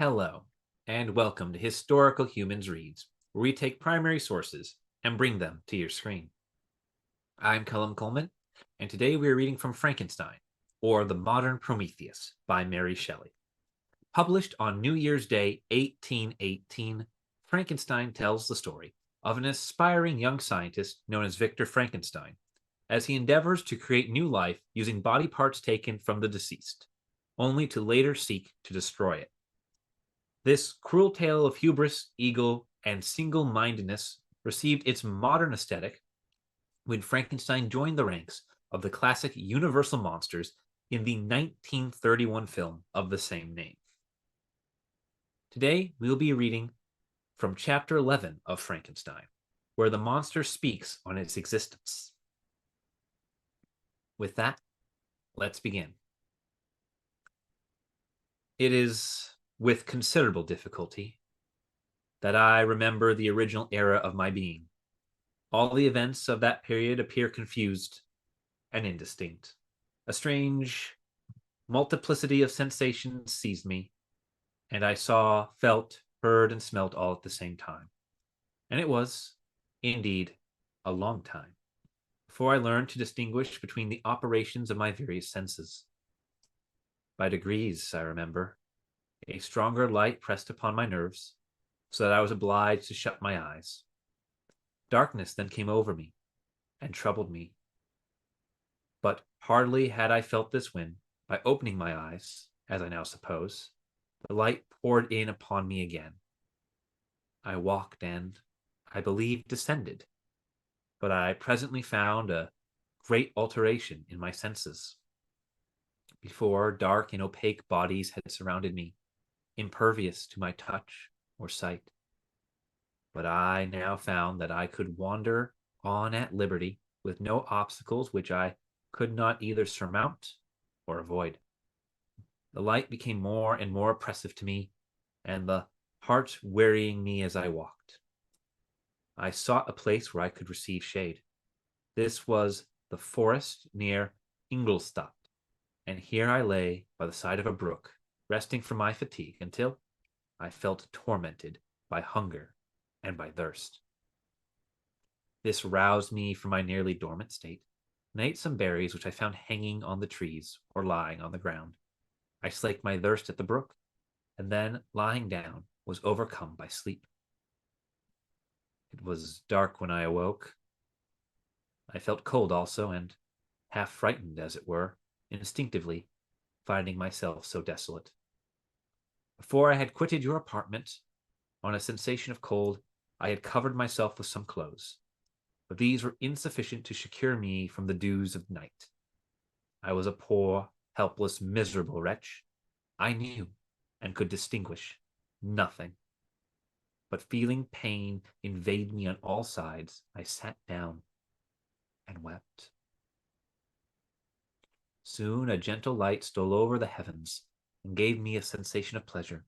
Hello, and welcome to Historical Humans Reads, where we take primary sources and bring them to your screen. I'm Colum Coleman, and today we are reading from Frankenstein, or The Modern Prometheus by Mary Shelley. Published on New Year's Day 1818, Frankenstein tells the story of an aspiring young scientist known as Victor Frankenstein, as he endeavors to create new life using body parts taken from the deceased, only to later seek to destroy it. This cruel tale of hubris, ego, and single-mindedness received its modern aesthetic when Frankenstein joined the ranks of the classic Universal monsters in the 1931 film of the same name. Today, we'll be reading from chapter 11 of Frankenstein, where the monster speaks on its existence. With that, let's begin. It is with considerable difficulty that I remember the original era of my being. All the events of that period appear confused and indistinct. A strange multiplicity of sensations seized me, and I saw, felt, heard, and smelt all at the same time. And it was, indeed, a long time before I learned to distinguish between the operations of my various senses. By degrees, I remember, a stronger light pressed upon my nerves, so that I was obliged to shut my eyes. Darkness then came over me and troubled me. But hardly had I felt this when, by opening my eyes, as I now suppose, the light poured in upon me again. I walked and, I believe, descended, but I presently found a great alteration in my senses. Before, dark and opaque bodies had surrounded me, impervious to my touch or sight. But I now found that I could wander on at liberty with no obstacles which I could not either surmount or avoid. The light became more and more oppressive to me, and the heart wearying me as I walked. I sought a place where I could receive shade. This was the forest near Ingolstadt, and here I lay by the side of a brook, resting from my fatigue until I felt tormented by hunger and by thirst. This roused me from my nearly dormant state, and I ate some berries which I found hanging on the trees or lying on the ground. I slaked my thirst at the brook, and then, lying down, was overcome by sleep. It was dark when I awoke. I felt cold also, and half frightened, as it were, instinctively, finding myself so desolate. Before I had quitted your apartment, on a sensation of cold, I had covered myself with some clothes, but these were insufficient to secure me from the dews of night. I was a poor, helpless, miserable wretch. I knew and could distinguish nothing. But feeling pain invade me on all sides, I sat down and wept. Soon a gentle light stole over the heavens and gave me a sensation of pleasure.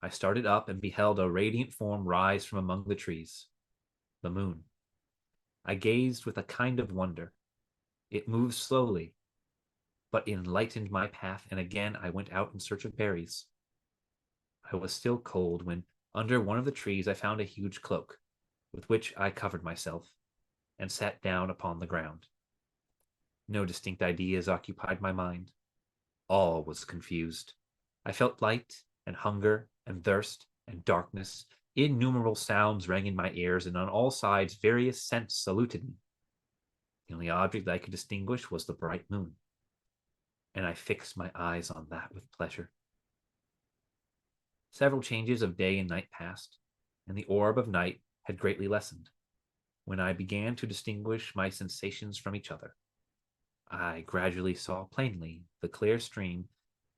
I started up and beheld a radiant form rise from among the trees, the moon. I gazed with a kind of wonder. It moved slowly, but enlightened my path, and again I went out in search of berries. I was still cold when, under one of the trees, I found a huge cloak, with which I covered myself, and sat down upon the ground. No distinct ideas occupied my mind. All was confused. I felt light and hunger and thirst and darkness. Innumerable sounds rang in my ears, and on all sides various scents saluted me. The only object that I could distinguish was the bright moon, and I fixed my eyes on that with pleasure. Several changes of day and night passed, and the orb of night had greatly lessened, when I began to distinguish my sensations from each other. I gradually saw plainly the clear stream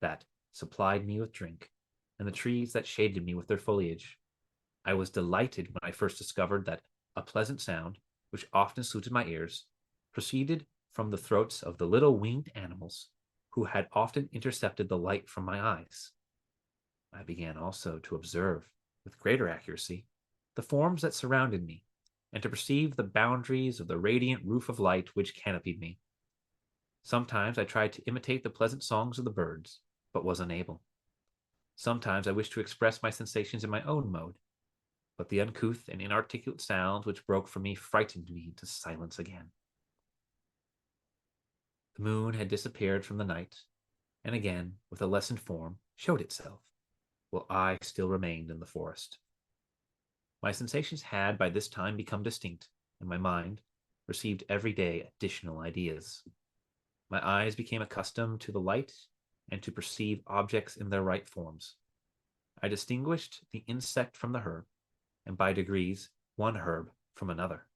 that supplied me with drink, and the trees that shaded me with their foliage. I was delighted when I first discovered that a pleasant sound, which often saluted my ears, proceeded from the throats of the little winged animals who had often intercepted the light from my eyes. I began also to observe, with greater accuracy, the forms that surrounded me, and to perceive the boundaries of the radiant roof of light which canopied me. Sometimes I tried to imitate the pleasant songs of the birds, but was unable. Sometimes I wished to express my sensations in my own mode, but the uncouth and inarticulate sounds which broke from me frightened me into silence again. The moon had disappeared from the night, and again, with a lessened form, showed itself, while I still remained in the forest. My sensations had by this time become distinct, and my mind received every day additional ideas. My eyes became accustomed to the light and to perceive objects in their right forms. I distinguished the insect from the herb, and by degrees one herb from another.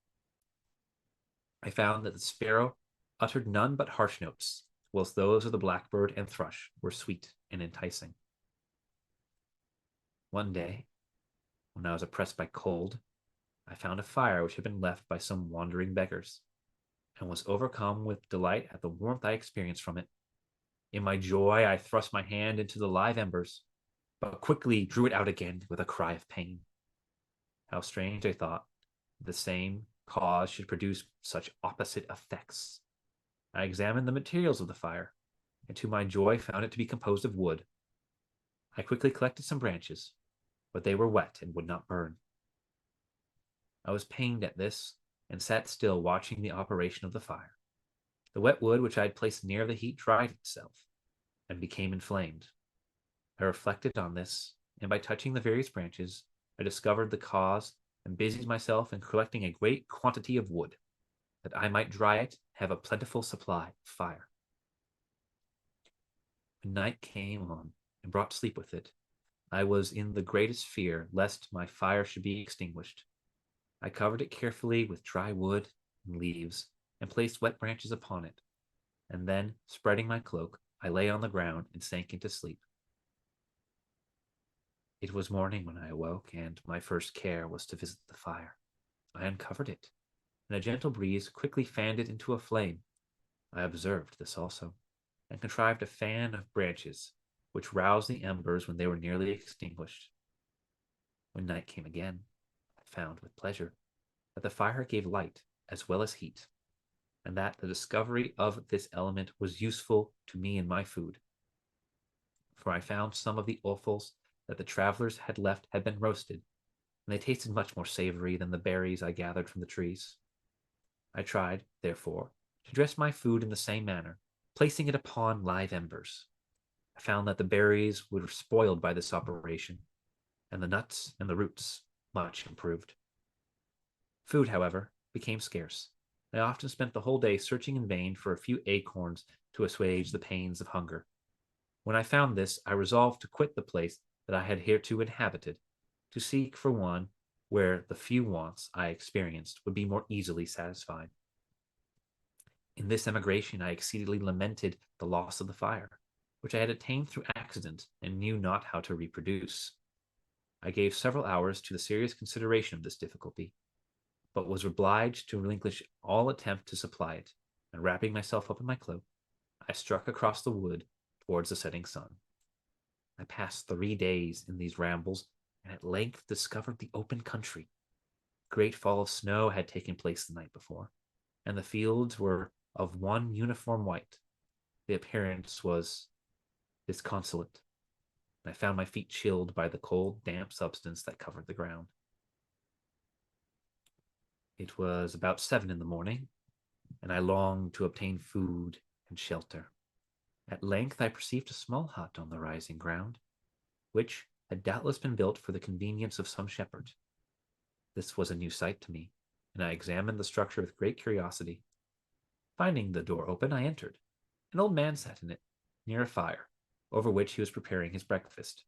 I found that the sparrow uttered none but harsh notes, whilst those of the blackbird and thrush were sweet and enticing. One day, when I was oppressed by cold, I found a fire which had been left by some wandering beggars, and was overcome with delight at the warmth I experienced from it. In my joy, I thrust my hand into the live embers, but quickly drew it out again with a cry of pain. How strange, I thought, the same cause should produce such opposite effects. I examined the materials of the fire, and to my joy found it to be composed of wood. I quickly collected some branches, but they were wet and would not burn. I was pained at this, and sat still watching the operation of the fire. The wet wood which I had placed near the heat dried itself, and became inflamed. I reflected on this, and by touching the various branches, I discovered the cause and busied myself in collecting a great quantity of wood, that I might dry it and have a plentiful supply of fire. When night came on and brought sleep with it, I was in the greatest fear lest my fire should be extinguished. I covered it carefully with dry wood and leaves, and placed wet branches upon it, and then, spreading my cloak, I lay on the ground and sank into sleep. It was morning when I awoke, and my first care was to visit the fire. I uncovered it, and a gentle breeze quickly fanned it into a flame. I observed this also, and contrived a fan of branches, which roused the embers when they were nearly extinguished. When night came again, I found with pleasure that the fire gave light as well as heat, and that the discovery of this element was useful to me in my food. For I found some of the offals that the travelers had left had been roasted, and they tasted much more savory than the berries I gathered from the trees. I tried, therefore, to dress my food in the same manner, placing it upon live embers. I found that the berries were spoiled by this operation, and the nuts and the roots much improved. Food, however, became scarce. I often spent the whole day searching in vain for a few acorns to assuage the pains of hunger. When I found this, I resolved to quit the place that I had hitherto inhabited, to seek for one where the few wants I experienced would be more easily satisfied. In this emigration, I exceedingly lamented the loss of the fire, which I had attained through accident and knew not how to reproduce. I gave several hours to the serious consideration of this difficulty, but was obliged to relinquish all attempt to supply it, and wrapping myself up in my cloak, I struck across the wood towards the setting sun. I passed 3 days in these rambles, and at length discovered the open country. A great fall of snow had taken place the night before, and the fields were of one uniform white. The appearance was disconsolate, and I found my feet chilled by the cold, damp substance that covered the ground. It was about 7 in the morning, and I longed to obtain food and shelter. At length I perceived a small hut on the rising ground, which had doubtless been built for the convenience of some shepherd. This was a new sight to me, and I examined the structure with great curiosity. Finding the door open, I entered. An old man sat in it, near a fire, over which he was preparing his breakfast.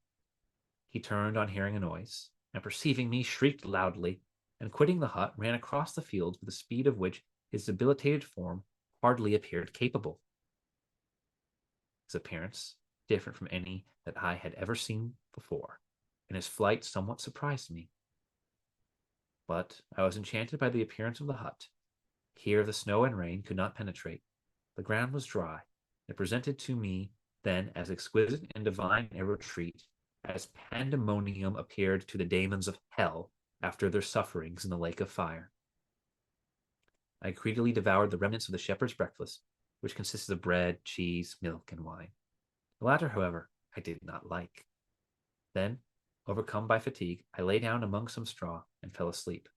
He turned on hearing a noise, and perceiving me, shrieked loudly, and quitting the hut, ran across the fields with a speed of which his debilitated form hardly appeared capable. His appearance, different from any that I had ever seen before, and his flight somewhat surprised me. But I was enchanted by the appearance of the hut. Here the snow and rain could not penetrate. The ground was dry. It presented to me then as exquisite and divine a retreat as pandemonium appeared to the daemons of hell after their sufferings in the lake of fire. I greedily devoured the remnants of the shepherd's breakfast, which consisted of bread, cheese, milk, and wine. The latter, however, I did not like. Then, overcome by fatigue, I lay down among some straw and fell asleep.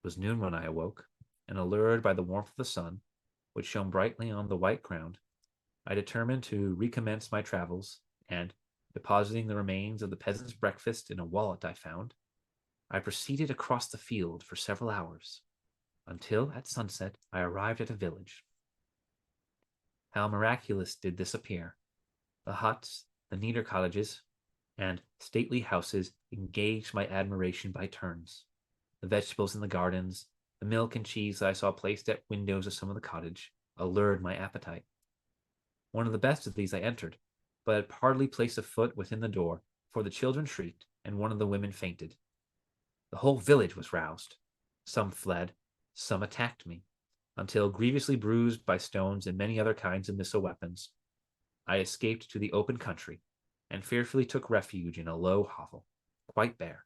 It was noon when I awoke, and allured by the warmth of the sun, which shone brightly on the white ground, I determined to recommence my travels, and, depositing the remains of the peasant's breakfast in a wallet I found, I proceeded across the field for several hours, until at sunset I arrived at a village. How miraculous did this appear! The huts, the neater cottages, and stately houses engaged my admiration by turns. The vegetables in the gardens, the milk and cheese I saw placed at windows of some of the cottage, allured my appetite. One of the best of these I entered, but had hardly placed a foot within the door, for the children shrieked, and one of the women fainted. The whole village was roused. Some fled, some attacked me, until, grievously bruised by stones and many other kinds of missile weapons, I escaped to the open country, and fearfully took refuge in a low hovel, quite bare,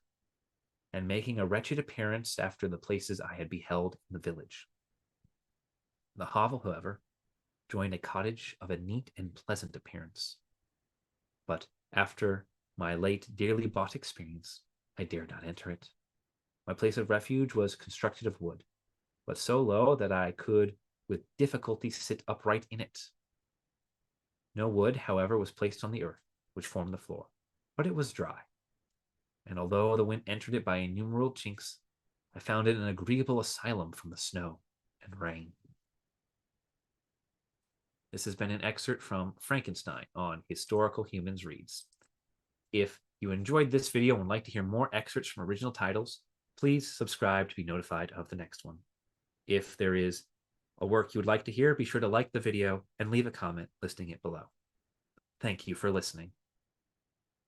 and making a wretched appearance after the places I had beheld in the village. The hovel, however, joined a cottage of a neat and pleasant appearance. But after my late dearly bought experience, I dared not enter it. My place of refuge was constructed of wood, but so low that I could with difficulty sit upright in it. No wood, however, was placed on the earth, which formed the floor, but it was dry, and although the wind entered it by innumerable chinks, I found it an agreeable asylum from the snow and rain. This has been an excerpt from Frankenstein on Historical Humans Reads. If you enjoyed this video and would like to hear more excerpts from original titles, please subscribe to be notified of the next one. If there is a work you would like to hear, be sure to like the video and leave a comment listing it below. Thank you for listening.